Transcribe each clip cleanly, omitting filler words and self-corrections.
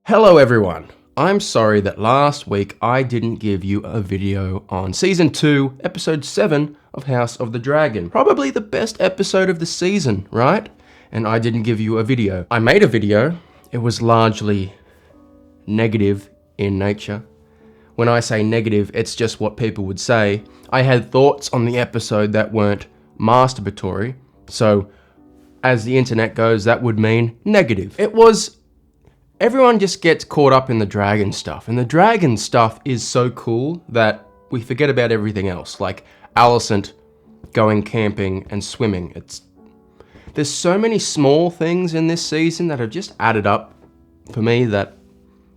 Hello everyone. I'm sorry that last week I didn't give you a video on Season 2, Episode 7 of House of the Dragon. Probably the best episode of the season, right? And I didn't give you a video. I made a video. It was largely negative in nature. When I say negative, it's just what people would say. I had thoughts on the episode that weren't masturbatory, so as the internet goes, that would mean negative. Everyone just gets caught up in the dragon stuff, and the dragon stuff is so cool that we forget about everything else, like Alicent going camping and swimming. There's so many small things in this season that have just added up for me that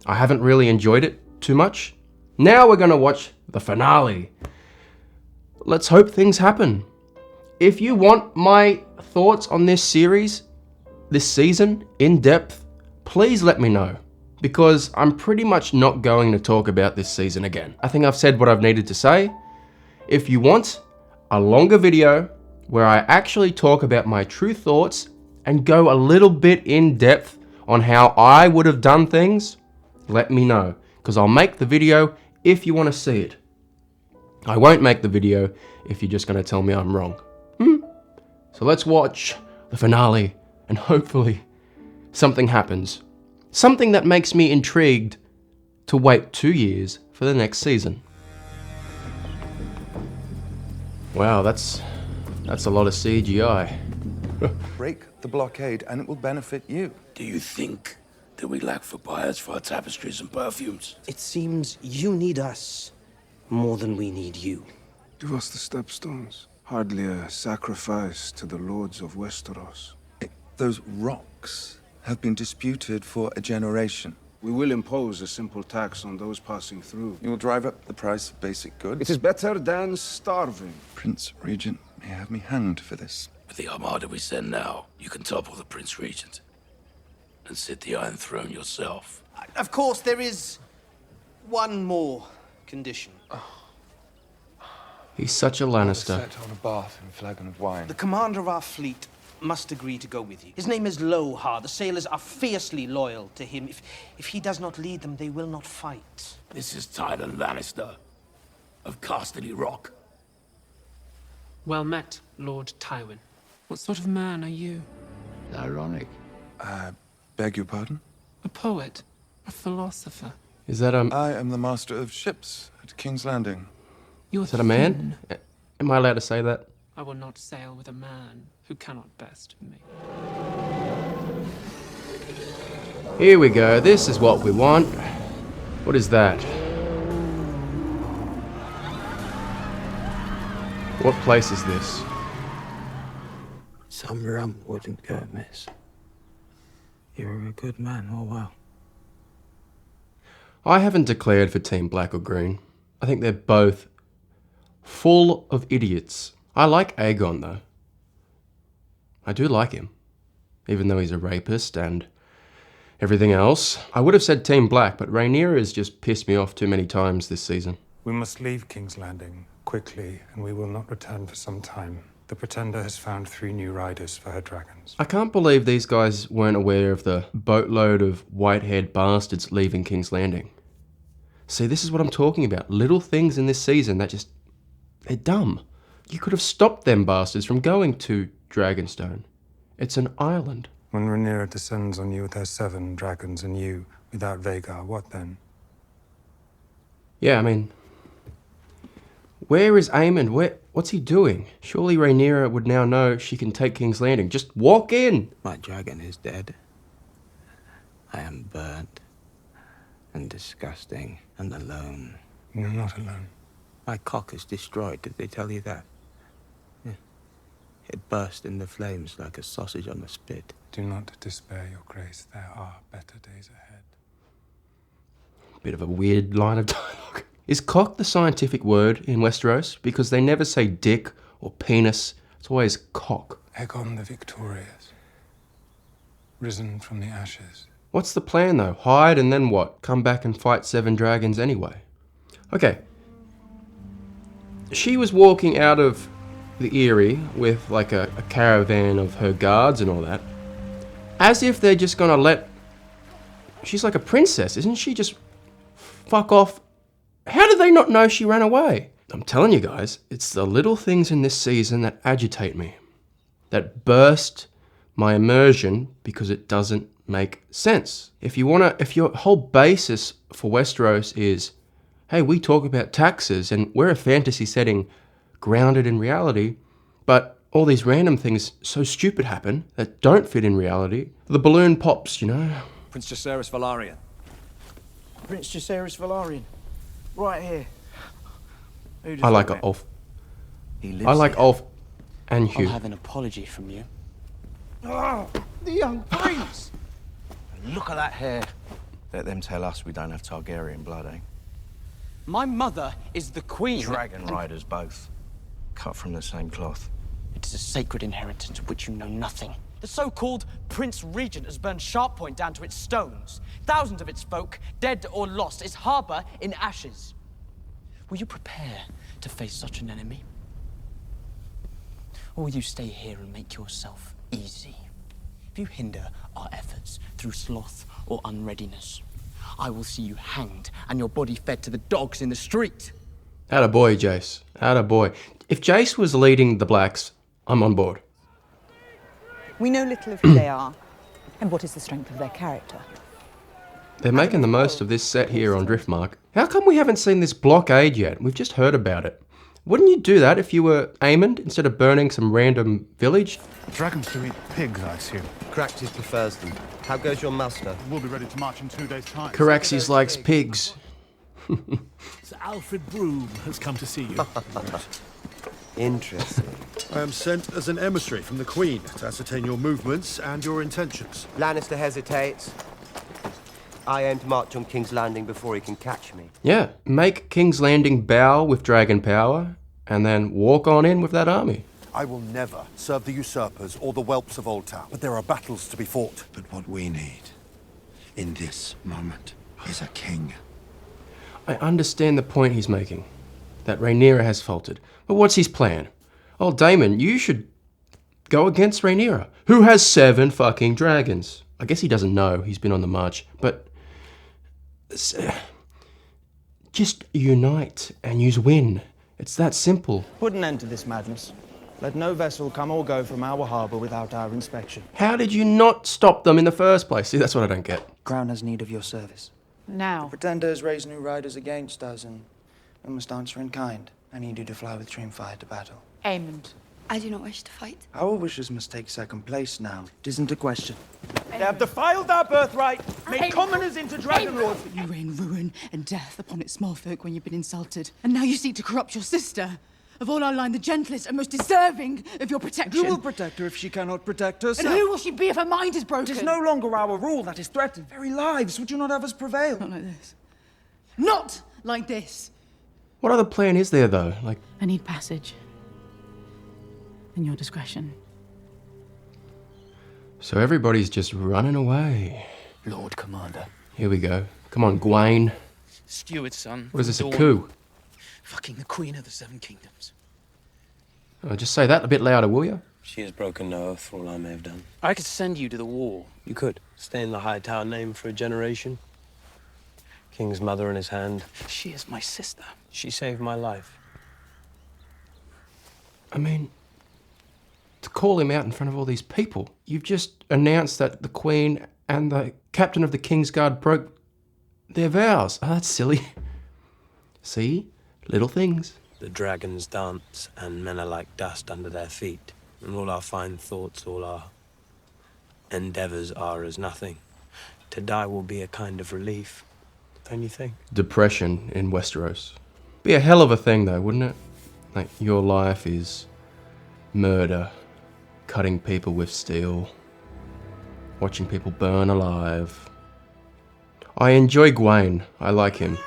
I haven't really enjoyed it too much. Now we're gonna watch the finale. Let's hope things happen. If you want my thoughts on this series, this season, in depth, please let me know, because I'm pretty much not going to talk about this season again. I think I've said what I've needed to say. If you want a longer video where I actually talk about my true thoughts and go a little bit in depth on how I would have done things, let me know, because I'll make the video if you want to see it. I won't make the video if you're just going to tell me I'm wrong. So let's watch the finale and hopefully something happens. Something that makes me intrigued to wait 2 years for the next season. Wow, that's a lot of CGI. Break the blockade and it will benefit you. Do you think that we lack for buyers for our tapestries and perfumes? It seems you need us more than we need you. Give us the stepstones. Hardly a sacrifice to the lords of Westeros. Those rocks have been disputed for a generation. We will impose a simple tax on those passing through. You will drive up the price of basic goods. It is better than starving. Prince Regent may have me hanged for this. With the armada we send now, you can topple the Prince Regent and sit the Iron Throne yourself. Of course, there is one more condition. He's such a Lannister. Set on a bath and a flagon of wine. The commander of our fleet must agree to go with you. His name is Lohar. The sailors are fiercely loyal to him. If he does not lead them, they will not fight. This is Tyler Lannister of Casterly Rock. Well met, Lord Tywin. What sort of man are you? Ironic. Beg your pardon? A poet? A philosopher? Is that I am the master of ships at King's Landing. You're a man? Am I allowed to say that? I will not sail with a man who cannot best me. Here we go. This is what we want. What is that? What place is this? Some rum wouldn't go amiss. You're a good man, oh wow. I haven't declared for Team Black or Green. I think they're both full of idiots. I like Aegon though. I do like him, even though he's a rapist and everything else. I would have said Team Black, but Rhaenyra has just pissed me off too many times this season. We must leave King's Landing quickly, and we will not return for some time. The Pretender has found 3 new riders for her dragons. I can't believe these guys weren't aware of the boatload of white-haired bastards leaving King's Landing. See, this is what I'm talking about. Little things in this season that just... they're dumb. You could have stopped them bastards from going to Dragonstone. It's an island. When Rhaenyra descends on you with her 7 dragons and you without Vhagar, what then? Yeah, I mean... where is Aemond? What's he doing? Surely Rhaenyra would now know she can take King's Landing. Just walk in! My dragon is dead. I am burnt and disgusting and alone. You're not alone. My cock is destroyed, did they tell you that? Yeah. It burst into flames like a sausage on a spit. Do not despair, your grace. There are better days ahead. Bit of a weird line of dialogue. Is cock the scientific word in Westeros? Because they never say dick or penis. It's always cock. Aegon the Victorious, risen from the ashes. What's the plan though? Hide and then what? Come back and fight 7 dragons anyway. Okay. She was walking out of the Eyrie with like a caravan of her guards and all that. As if they're just gonna let she's like a princess, isn't she? Just fuck off. How did they not know she ran away? I'm telling you guys, it's the little things in this season that agitate me, that burst my immersion because it doesn't make sense. If your whole basis for Westeros is, hey, we talk about taxes and we're a fantasy setting grounded in reality, but all these random things so stupid happen that don't fit in reality. The balloon pops, you know. Prince Jacaerys Velaryon. Prince Jacaerys Velaryon. Right here. I like Ulf. I like Ulf and Hugh. I'll have an apology from you. Oh, the young prince! Look at that hair. Let them tell us we don't have Targaryen blood, eh? My mother is the queen. Dragon riders both. Cut from the same cloth. It is a sacred inheritance of which you know nothing. The so-called Prince Regent has burned Sharppoint down to its stones. Thousands of its folk, dead or lost, its harbour in ashes. Will you prepare to face such an enemy? Or will you stay here and make yourself easy? If you hinder our efforts through sloth or unreadiness, I will see you hanged and your body fed to the dogs in the street. Attaboy, Jace. Attaboy. If Jace was leading the Blacks, I'm on board. We know little of who they are and what is the strength of their character. They're making the most of this set here on Driftmark. How come we haven't seen this blockade yet? We've just heard about it. Wouldn't you do that if you were Aemond instead of burning some random village? Dragons do eat pigs, I assume. Caraxes prefers them. How goes your master? We'll be ready to march in 2 days' time. Caraxes likes pigs. Sir Alfred Broom has come to see you. Interesting. I am sent as an emissary from the Queen to ascertain your movements and your intentions. Lannister hesitates. I aim to march on King's Landing before he can catch me. Yeah, make King's Landing bow with dragon power, and then walk on in with that army. I will never serve the usurpers or the whelps of Old Town, but there are battles to be fought. But what we need in this moment is a king. I understand the point he's making, that Rhaenyra has faltered. But what's his plan? Oh, Daemon, you should go against Rhaenyra, who has 7 fucking dragons. I guess he doesn't know, he's been on the march, but just unite and use win. It's that simple. Put an end to this madness. Let no vessel come or go from our harbour without our inspection. How did you not stop them in the first place? See, that's what I don't get. Crown has need of your service. Now. The Pretenders raise new riders against us, and we must answer in kind. I need you to fly with Dreamfire to battle. Aemond. I do not wish to fight. Our wishes must take second place now. It isn't a question. They have defiled our birthright, made commoners into dragon lords. You rain ruin and death upon its small folk when you've been insulted. And now you seek to corrupt your sister. Of all our line, the gentlest and most deserving of your protection. Who will protect her if she cannot protect herself? And who will she be if her mind is broken? It is no longer our rule that is threatened. Very lives. Would you not have us prevail? Not like this. Not like this. What other plan is there, though? I need passage. And your discretion. So everybody's just running away. Lord Commander. Here we go. Come on, Gwaine. Steward's son. What is this, a coup? Fucking the Queen of the Seven Kingdoms. Oh, just say that a bit louder, will you? She has broken no oath for all I may have done. I could send you to the war. You could. Stay in the High Tower name for a generation. King's mother in his hand. She is my sister. She saved my life. I mean, to call him out in front of all these people. You've just announced that the Queen and the captain of the King's Guard broke their vows. Oh, that's silly. See? Little things. The dragons dance, and men are like dust under their feet. And all our fine thoughts, all our endeavors are as nothing. To die will be a kind of relief, don't you think? Depression in Westeros. Be a hell of a thing, though, wouldn't it? Like, your life is murder, cutting people with steel, watching people burn alive. I enjoy Gwaine. I like him.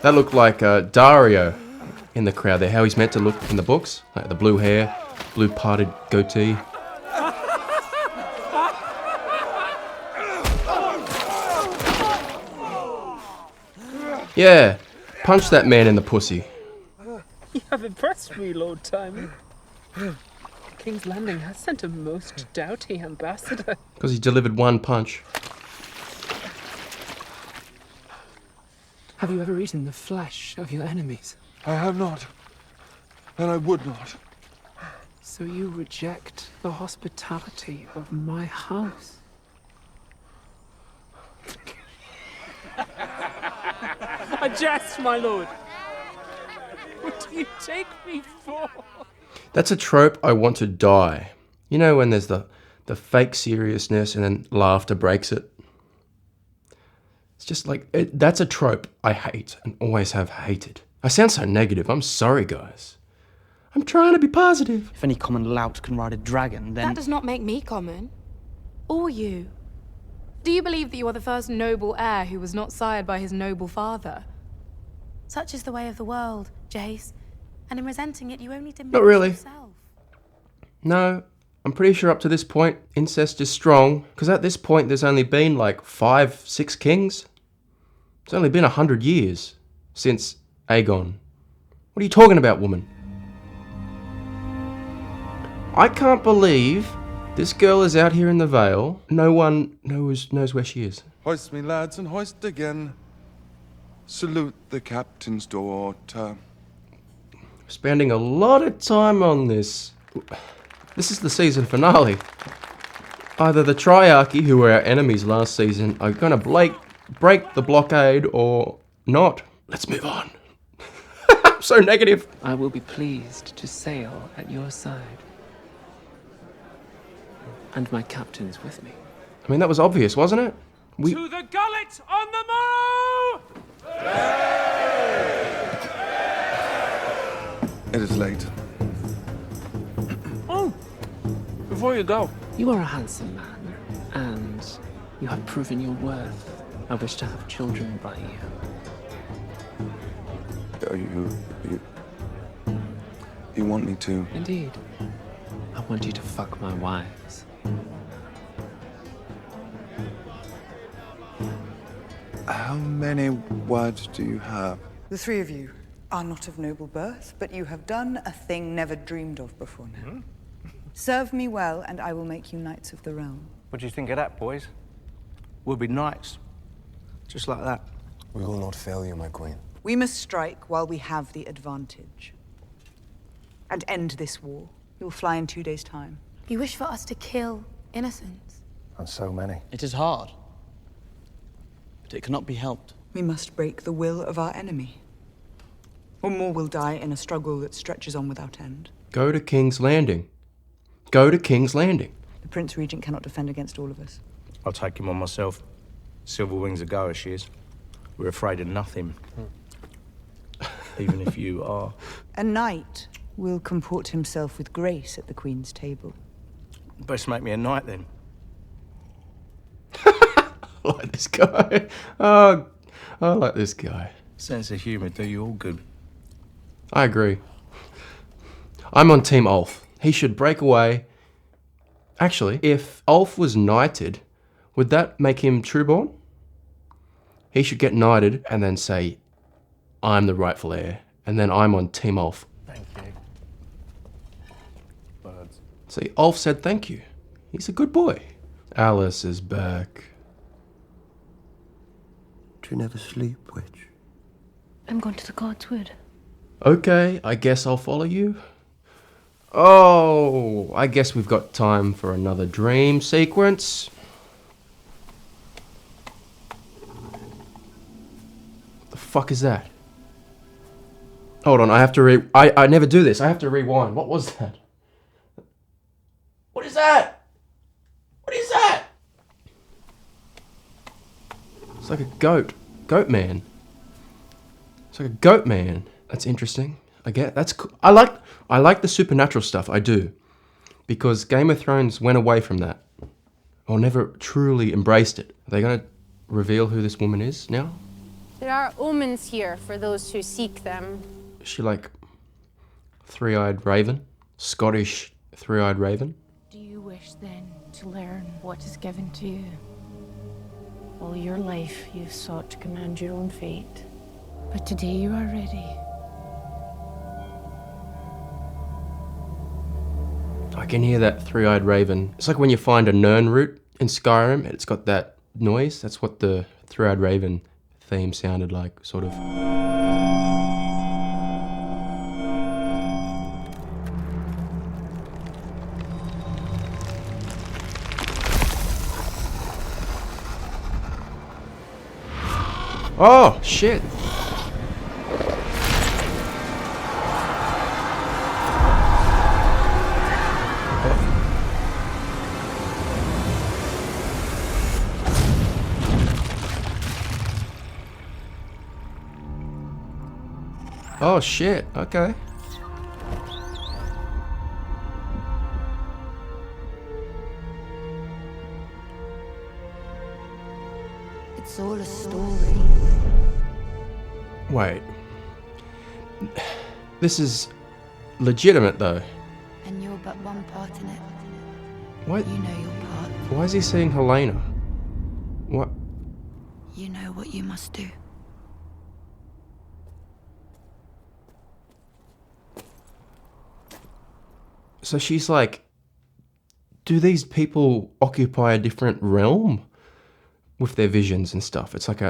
That looked like Dario in the crowd there, how he's meant to look in the books. Like the blue hair, blue parted goatee. Yeah, punch that man in the pussy. have impressed me, Lord Tywin. King's Landing has sent a most doughty ambassador. Because he delivered one punch. Have you ever eaten the flesh of your enemies? I have not, and I would not. So you reject the hospitality of my house? A jest, my lord. What do you take me for? That's a trope I want to die. You know when there's the fake seriousness and then laughter breaks it? It's just like, that's a trope I hate and always have hated. I sound so negative. I'm sorry, guys. I'm trying to be positive. If any common lout can ride a dragon, then... That does not make me common. Or you. Do you believe that you are the first noble heir who was not sired by his noble father? Such is the way of the world, Jace. And in resenting it, you only diminish Not really. yourself. No, I'm pretty sure up to this point, incest is strong. Because at this point, there's only been like 5, 6 kings. It's only been 100 years since Aegon. What are you talking about, woman? I can't believe this girl is out here in the Vale. No one knows where she is. Hoist me, lads, and hoist again. Salute the captain's daughter. Spending a lot of time on this. This is the season finale. Either the Triarchy, who were our enemies last season, are going to break the blockade or not. Let's move on. I'm so negative. I will be pleased to sail at your side. And my captain's with me. I mean, that was obvious, wasn't it? To the gullet on the morrow! It is late. Oh, before you go. You are a handsome man, and you have proven your worth. I wish to have children by you. You want me to? Indeed. I want you to fuck my wives. How many wives do you have? The three of you are not of noble birth, but you have done a thing never dreamed of before now. Serve me well, and I will make you knights of the realm. What do you think of that, boys? We'll be knights. Just like that. We will not fail you, my queen. We must strike while we have the advantage. And end this war. You will fly in 2 days' time. You wish for us to kill innocents. And so many. It is hard. But it cannot be helped. We must break the will of our enemy. Or more will die in a struggle that stretches on without end. Go to King's Landing. Go to King's Landing. The Prince Regent cannot defend against all of us. I'll take him on myself. Silverwing's a goer, she is. We're afraid of nothing. Even if you are. A knight will comport himself with grace at the Queen's table. Best make me a knight, then. I like this guy. Oh, I like this guy. Sense of humour do you all good. I agree. I'm on Team Ulf. He should break away. Actually, if Ulf was knighted, would that make him trueborn? He should get knighted and then say, I'm the rightful heir. And then I'm on Team Ulf. Thank you. Birds. See, Ulf said thank you. He's a good boy. Alice is back. Do you never sleep, witch? I'm going to the God's Wood. Okay, I guess I'll follow you. Oh, I guess we've got time for another dream sequence. What the fuck is that? Hold on, I have to I never do this. I have to rewind. What was that? What is that? What is that? It's like a goat. Goat man. It's like a goat man. That's interesting. I get that's cool. I like the supernatural stuff. I do, because Game of Thrones went away from that, or never truly embraced it. Are they gonna reveal who this woman is now? There are omens here for those who seek them. Is she like three-eyed raven, Scottish three-eyed raven? Do you wish then to learn what is given to you? All your life you've sought to command your own fate, but today you are ready. I can hear that three-eyed raven. It's like when you find a Nirn root in Skyrim, and it's got that noise. That's what the three-eyed raven theme sounded like, sort of. Oh, shit. Oh shit, okay. It's all a story. Wait. This is legitimate though. And you're but one part in it. What? You know your part. Why is he seeing Helena? What? You know what you must do. So she's like, do these people occupy a different realm with their visions and stuff? It's like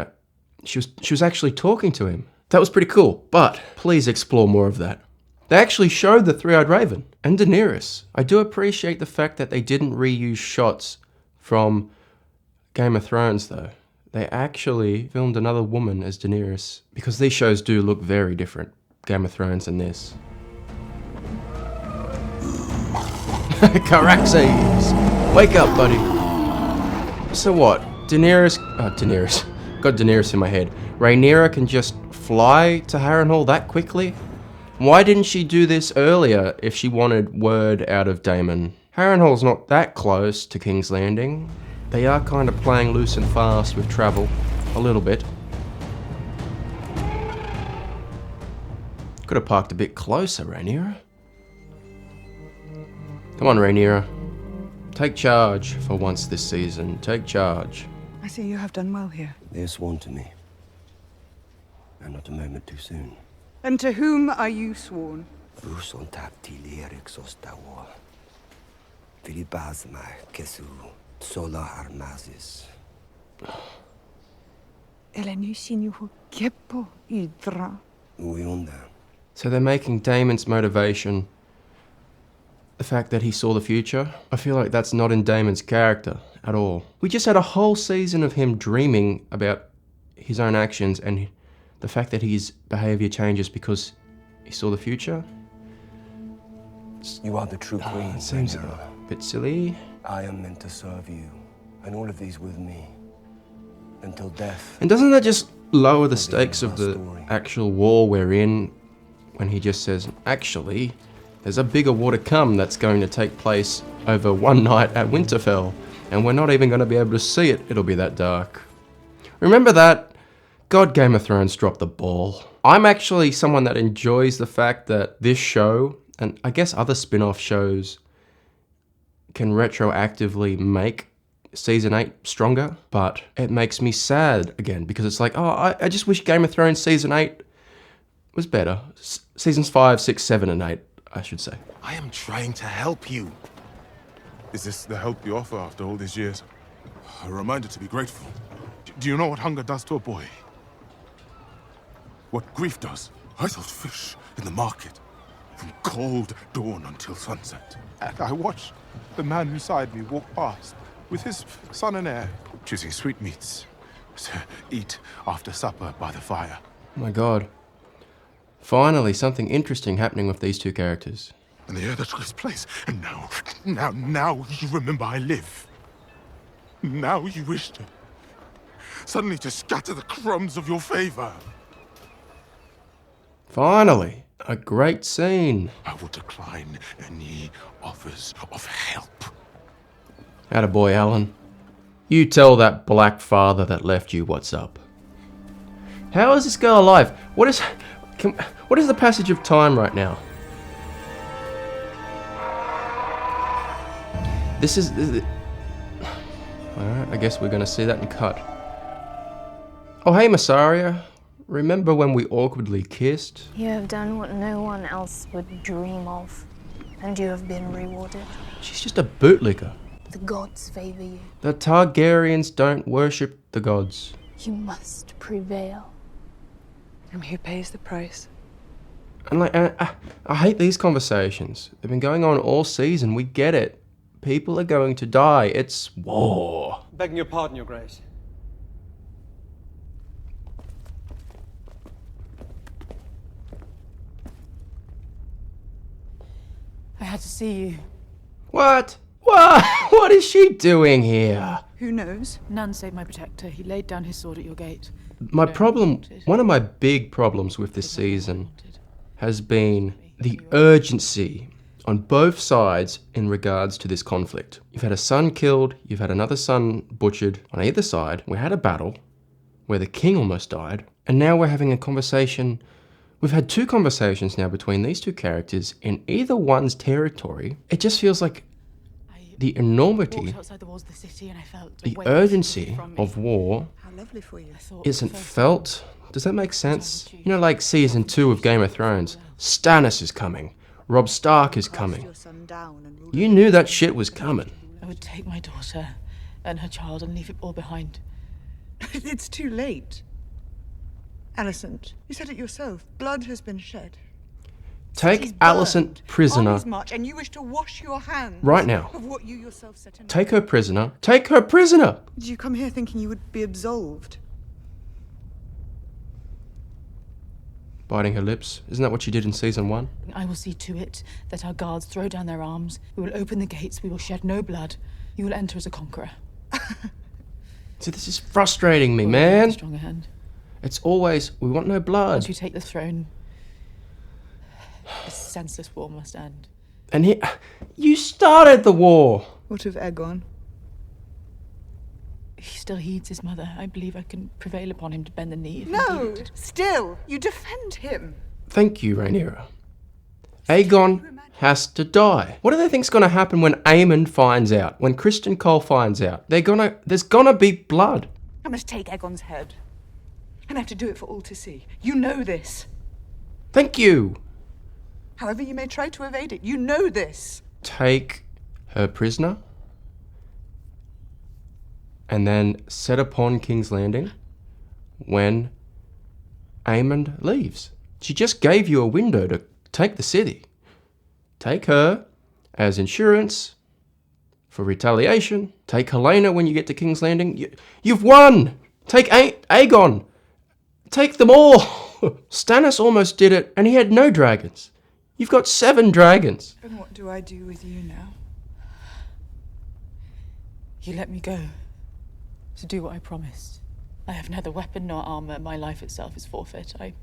she was actually talking to him. That was pretty cool, but please explore more of that. They actually showed the three-eyed raven and Daenerys. I do appreciate the fact that they didn't reuse shots from Game of Thrones though. They actually filmed another woman as Daenerys because these shows do look very different, Game of Thrones and this. Caraxes! Wake up, buddy. So what? Daenerys... Got Daenerys in my head. Rhaenyra can just fly to Harrenhal that quickly? Why didn't she do this earlier if she wanted word out of Daemon? Harrenhal's not that close to King's Landing. They are kind of playing loose and fast with travel. A little bit. Could have parked a bit closer, Rhaenyra. Come on, Rhaenyra. Take charge for once this season. Take charge. I see you have done well here. They are sworn to me. And not a moment too soon. And to whom are you sworn? So they're making Daemon's motivation the fact that he saw the future. I feel like that's not in Daemon's character at all. We just had a whole season of him dreaming about his own actions and the fact that his behavior changes because he saw the future. You are the true queen. It seems a bit silly. I am meant to serve you, and all of these with me, until death. And doesn't that just lower the stakes of the actual war we're in when he just says, actually, there's a bigger war to come that's going to take place over one night at Winterfell, and we're not even going to be able to see it. It'll be that dark. Remember that? God, Game of Thrones dropped the ball. I'm actually someone that enjoys the fact that this show, and I guess other spin-off shows, can retroactively make Season 8 stronger, but it makes me sad again, because it's like, oh, I just wish Game of Thrones Season 8 was better. Seasons 5, 6, 7, and 8, I should say. I am trying to help you. Is this the help you offer after all these years? A reminder to be grateful. Do you know what hunger does to a boy? What grief does? I sold fish in the market from cold dawn until sunset. And I watched the man beside me walk past with his son and heir, choosing sweetmeats to eat after supper by the fire. Oh my god. Finally, something interesting happening with these two characters. And the air that took its place. And now you remember I live. Now you wish to suddenly to scatter the crumbs of your favor. Finally, a great scene. I will decline any offers of help. Attaboy, Alan. You tell that black father that left you what's up. How is this girl alive? What is the passage of time right now? This is alright, I guess we're gonna see that in cut. Oh hey Mysaria. Remember when we awkwardly kissed? You have done what no one else would dream of. And you have been rewarded. She's just a bootlicker. The gods favor you. The Targaryens don't worship the gods. You must prevail. And who pays the price? And I hate these conversations. They've been going on all season. We get it. People are going to die. It's war. Begging your pardon, Your Grace. I had to see you. What? What? What is she doing here? Who knows? None save my protector. He laid down his sword at your gate. My problem, one of my big problems with this season has been the urgency on both sides in regards to this conflict. You've had a son killed, you've had another son butchered on either side. We had a battle where the king almost died, and now we're having a conversation. We've had two conversations now between these two characters in either one's territory. It just feels like the enormity, the urgency of war isn't felt. Does that make sense? You know, like season 2 of Game of Thrones. Stannis is coming. Robb Stark is coming. You knew that shit was coming. I would take my daughter and her child and leave it all behind. It's too late. Alicent, you said it yourself. Blood has been shed. Take Alicent prisoner March, and you wish to wash your hands right now. Of what you yourself set in. Take her prisoner. Take her prisoner! Did you come here thinking you would be absolved? Biting her lips. Isn't that what you did in season 1? I will see to it that our guards throw down their arms. We will open the gates. We will shed no blood. You will enter as a conqueror. See, this is frustrating me, man. Stronger hand. It's always, we want no blood. Once you take the throne, this senseless war must end. And you started the war. What of Aegon? He still heeds his mother. I believe I can prevail upon him to bend the knee. No, still, you defend him. Thank you, Rhaenyra. Aegon has to die. What do they think's gonna happen when Aemond finds out? When Criston Cole finds out? There's gonna be blood. I must take Aegon's head. And I have to do it for all to see. You know this. Thank you. However you may try to evade it, you know this. Take her prisoner and then set upon King's Landing when Aemond leaves. She just gave you a window to take the city. Take her as insurance for retaliation. Take Helena when you get to King's Landing. You've won! Take Aegon! Take them all! Stannis almost did it, and he had no dragons. You've got 7 dragons. And what do I do with you now? You let me go to do what I promised. I have neither weapon nor armor. My life itself is forfeit. I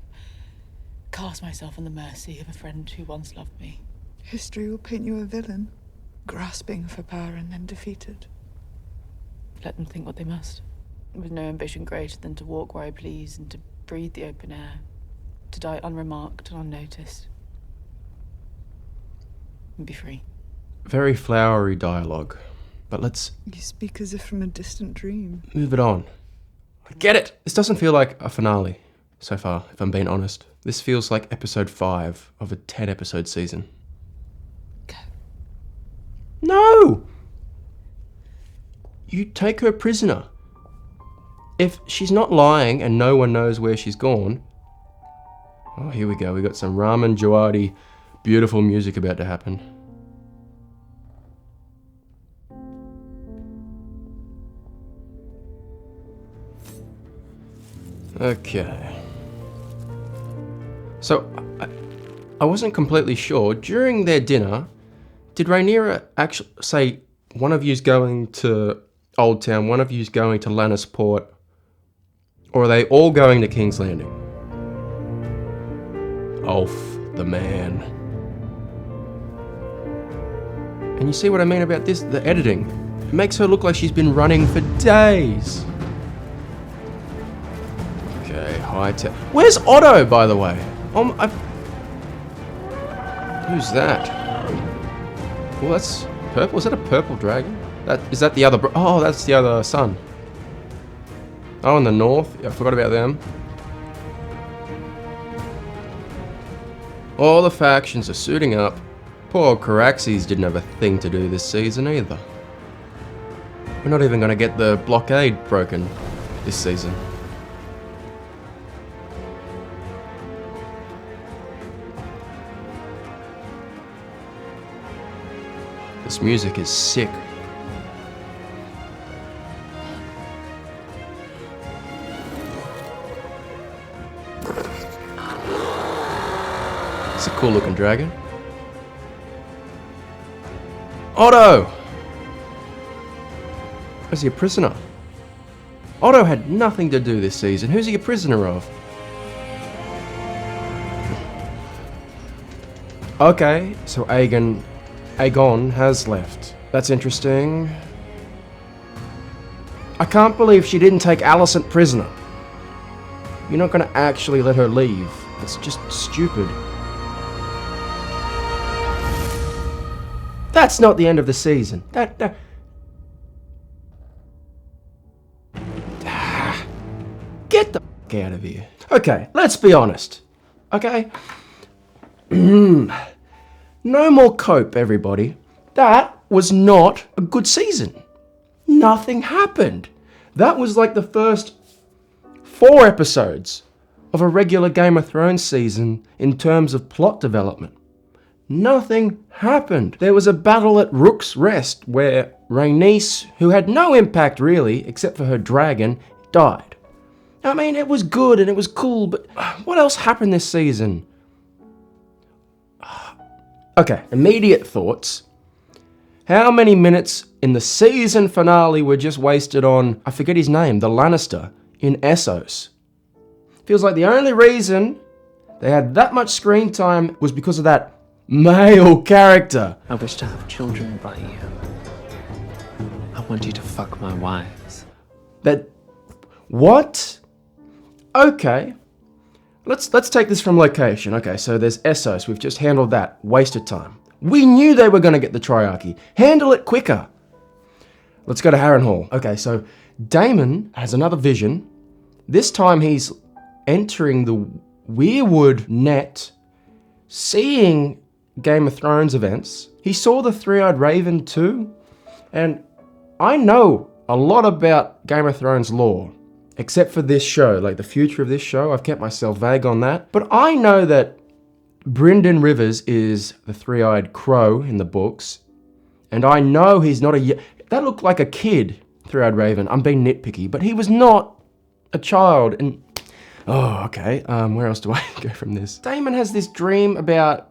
cast myself on the mercy of a friend who once loved me. History will paint you a villain, grasping for power and then defeated. Let them think what they must. With no ambition greater than to walk where I please and to breathe the open air, to die unremarked and unnoticed, and be free. Very flowery dialogue, but let's... You speak as if from a distant dream. Move it on. I get it! This doesn't feel like a finale so far, if I'm being honest. This feels like episode 5 of a 10-episode season. Go. No! You take her prisoner. If she's not lying and no one knows where she's gone... Oh, here we go. We got some Ramin Djawadi, beautiful music about to happen. Okay. So, I wasn't completely sure. During their dinner, did Rhaenyra actually say, one of you's going to Old Town, one of you's going to Lannisport, or are they all going to King's Landing? Ulf, the man. And you see what I mean about this? The editing. It makes her look like she's been running for days. Okay, Where's Otto, by the way? Who's that? Well, that's purple. Is that a purple dragon? Is that the other... Oh, that's the other son. Oh, in the north. I forgot about them. All the factions are suiting up, Poor Caraxes didn't have a thing to do this season either. We're not even going to get the blockade broken this season. This music is sick. It's a cool looking dragon. Otto! Is he a prisoner? Otto had nothing to do this season. Who's he a prisoner of? Okay, so Aegon has left. That's interesting. I can't believe she didn't take Alicent prisoner. You're not going to actually let her leave. That's just stupid. That's not the end of the season. Get the f*** out of here. Okay, let's be honest. Okay? No more cope, everybody. That was not a good season. Nothing happened. That was like the first 4 episodes of a regular Game of Thrones season in terms of plot development. Nothing happened. There was a battle at Rook's Rest where Rhaenys, who had no impact really, except for her dragon, died. I mean, it was good and it was cool, but what else happened this season? Okay, immediate thoughts. How many minutes in the season finale were just wasted on, I forget his name, the Lannister, in Essos? Feels like the only reason they had that much screen time was because of that male character. I wish to have children by you. I want you to fuck my wives. What? Okay. Let's take this from location. Okay, so there's Essos. We've just handled that. Wasted time. We knew they were going to get the Triarchy. Handle it quicker. Let's go to Harrenhal. Okay, so Daemon has another vision. This time he's entering the Weirwood net, seeing Game of Thrones events. He saw the Three-Eyed Raven too. And I know a lot about Game of Thrones lore. Except for this show, like the future of this show, I've kept myself vague on that. But I know that Brynden Rivers is the three-eyed crow in the books. And I know he's not that looked like a kid, Three-Eyed Raven. I'm being nitpicky, but he was not a child. And, oh, okay, where else do I go from this? Daemon has this dream about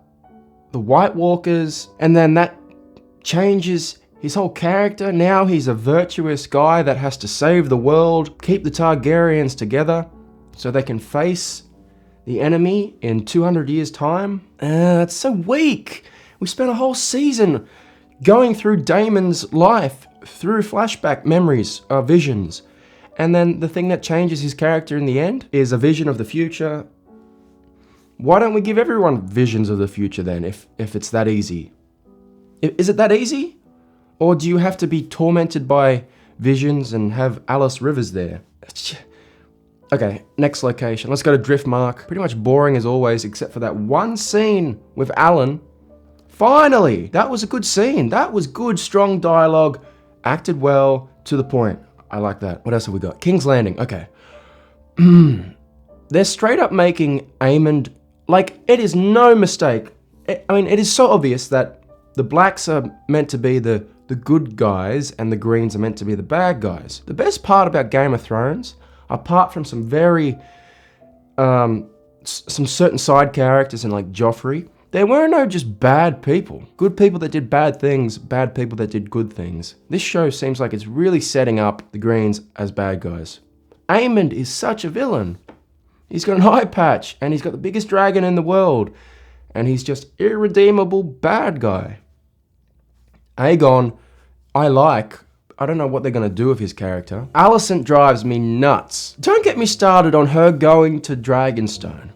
the White Walkers, and then that changes his whole character. Now he's a virtuous guy that has to save the world, keep the Targaryens together so they can face the enemy in 200 years' time. That's so weak. We spent a whole season going through Daemon's life, through flashback memories, visions. And then the thing that changes his character in the end is a vision of the future. Why don't we give everyone visions of the future then, if it's that easy? Is it that easy? Or do you have to be tormented by visions and have Alice Rivers there? Okay, next location. Let's go to Driftmark. Pretty much boring as always, except for that one scene with Alan. Finally! That was a good scene. That was good, strong dialogue. Acted well, to the point. I like that. What else have we got? King's Landing. Okay. They're straight up making Aemond... Like, it is no mistake. It is so obvious that the blacks are meant to be the good guys and the greens are meant to be the bad guys. The best part about Game of Thrones, apart from some very, some certain side characters and like Joffrey, there were no just bad people. Good people that did bad things, bad people that did good things. This show seems like it's really setting up the greens as bad guys. Aemond is such a villain. He's got an eye patch and he's got the biggest dragon in the world and he's just irredeemable bad guy. Aegon, I don't know what they're going to do with his character. Alicent drives me nuts. Don't get me started on her going to Dragonstone.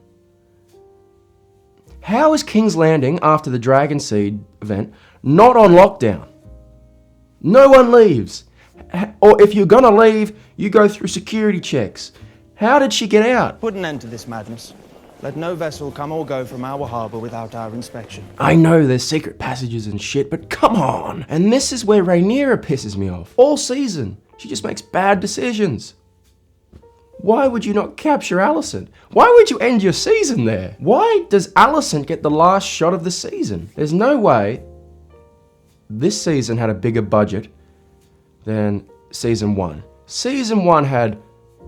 How is King's Landing, after the Dragonseed event, not on lockdown? No one leaves. Or if you're going to leave, you go through security checks. How did she get out? Put an end to this madness. Let no vessel come or go from our harbour without our inspection. I know there's secret passages and shit, but come on! And this is where Rhaenyra pisses me off. All season, she just makes bad decisions. Why would you not capture Alicent? Why would you end your season there? Why does Alicent get the last shot of the season? There's no way this season had a bigger budget than season 1. Season 1 had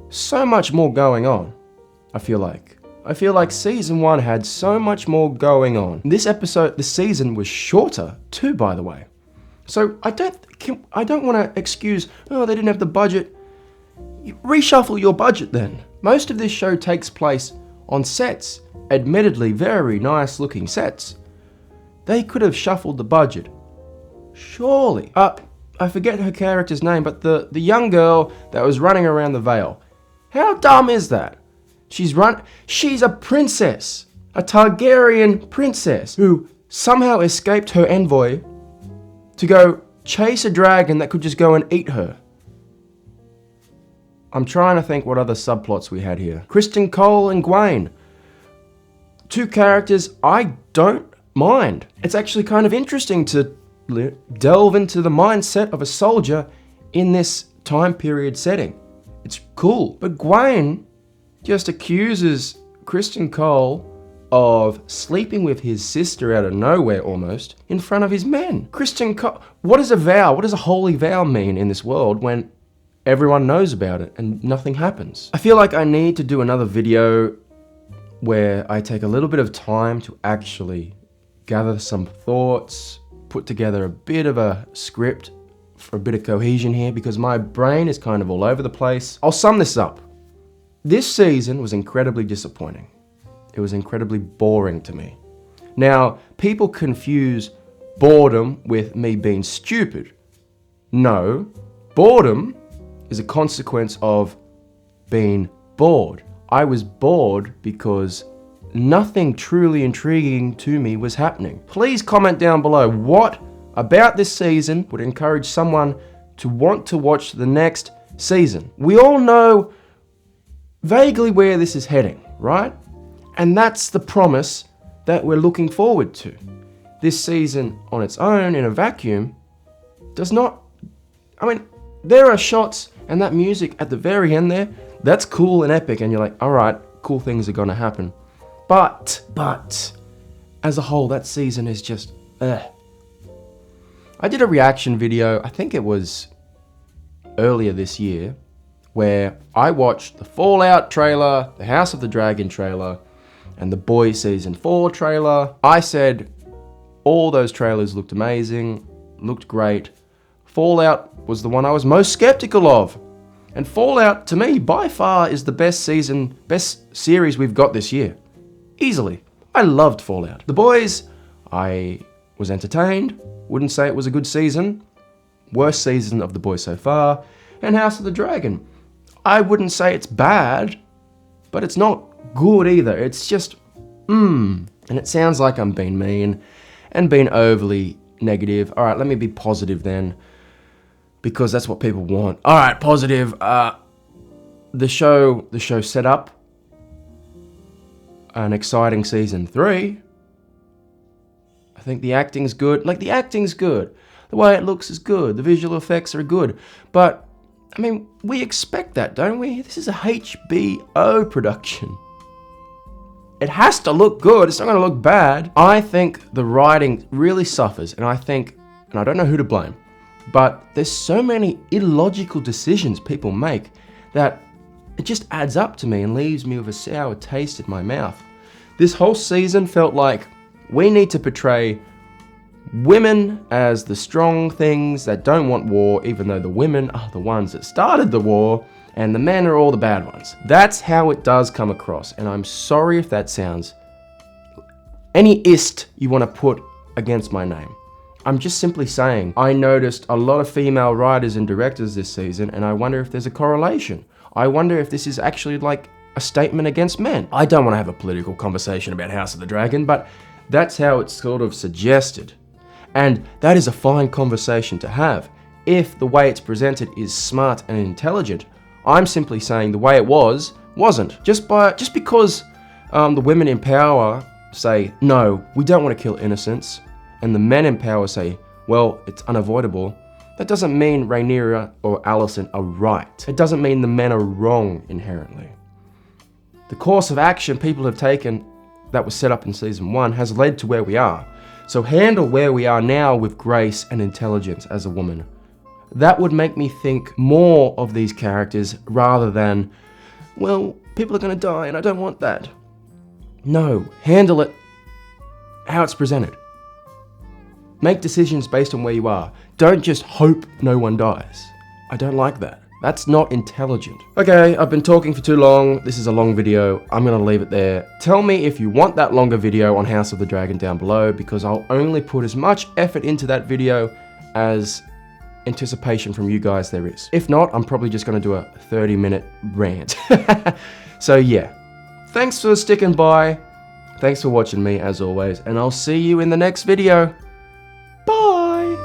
so much more going on, I feel like. I feel like season 1 had so much more going on. This season was shorter too, by the way. So I don't want to excuse, oh, they didn't have the budget. Reshuffle your budget then. Most of this show takes place on sets, admittedly very nice looking sets. They could have shuffled the budget. Surely. I forget her character's name, but the young girl that was running around the Vale. How dumb is that? She's a princess, a Targaryen princess who somehow escaped her envoy to go chase a dragon that could just go and eat her. I'm trying to think what other subplots we had here. Criston Cole and Gwaine. 2 characters I don't mind. It's actually kind of interesting to delve into the mindset of a soldier in this time period setting. It's cool. But Gwaine just accuses Criston Cole of sleeping with his sister out of nowhere almost in front of his men. Criston Cole, what is a vow? What does a holy vow mean in this world when everyone knows about it and nothing happens? I feel like I need to do another video where I take a little bit of time to actually gather some thoughts, put together a bit of a script for a bit of cohesion here because my brain is kind of all over the place. I'll sum this up. This season was incredibly disappointing. It was incredibly boring to me. Now, people confuse boredom with me being stupid. No, boredom is a consequence of being bored. I was bored because nothing truly intriguing to me was happening. Please comment down below what about this season would encourage someone to want to watch the next season. We all know vaguely where this is heading, right? And that's the promise that we're looking forward to. This season on its own, in a vacuum, does not... I mean, there are shots and that music at the very end there, that's cool and epic, and you're like, alright, cool things are gonna happen. But, as a whole, that season is just, I did a reaction video, I think it was earlier this year, where I watched the Fallout trailer, the House of the Dragon trailer, and the Boys Season 4 trailer. I said all those trailers looked amazing, looked great. Fallout was the one I was most skeptical of. And Fallout, to me, by far is the best series we've got this year. Easily. I loved Fallout. The Boys, I was entertained. Wouldn't say it was a good season. Worst season of The Boys so far. And House of the Dragon. I wouldn't say it's bad, but it's not good either. It's just, And it sounds like I'm being mean and being overly negative. All right, let me be positive then, because that's what people want. All right, positive. The show set up an exciting season 3. I think the acting's good. Like, the acting's good. The way it looks is good. The visual effects are good. But, I mean, we expect that, don't we? This is a HBO production. It has to look good. It's not going to look bad. I think the writing really suffers, and I don't know who to blame, but there's so many illogical decisions people make that it just adds up to me and leaves me with a sour taste in my mouth. This whole season felt like we need to portray women as the strong things that don't want war, even though the women are the ones that started the war, and the men are all the bad ones. That's how it does come across, and I'm sorry if that sounds any ist you want to put against my name. I'm just simply saying, I noticed a lot of female writers and directors this season, and I wonder if there's a correlation. I wonder if this is actually like a statement against men. I don't want to have a political conversation about House of the Dragon, but that's how it's sort of suggested. And that is a fine conversation to have, if the way it's presented is smart and intelligent. I'm simply saying the way it wasn't. Just because The women in power say, no, we don't want to kill innocents. And the men in power say, well, it's unavoidable. That doesn't mean Rhaenyra or Alicent are right. It doesn't mean the men are wrong inherently. The course of action people have taken that was set up in season 1 has led to where we are. So handle where we are now with grace and intelligence as a woman. That would make me think more of these characters rather than, well, people are going to die and I don't want that. No, handle it how it's presented. Make decisions based on where you are. Don't just hope no one dies. I don't like that. That's not intelligent. Okay, I've been talking for too long. This is a long video. I'm gonna leave it there. Tell me if you want that longer video on House of the Dragon down below, because I'll only put as much effort into that video as anticipation from you guys there is. If not, I'm probably just gonna do a 30-minute rant. So yeah, thanks for sticking by. Thanks for watching me as always, and I'll see you in the next video.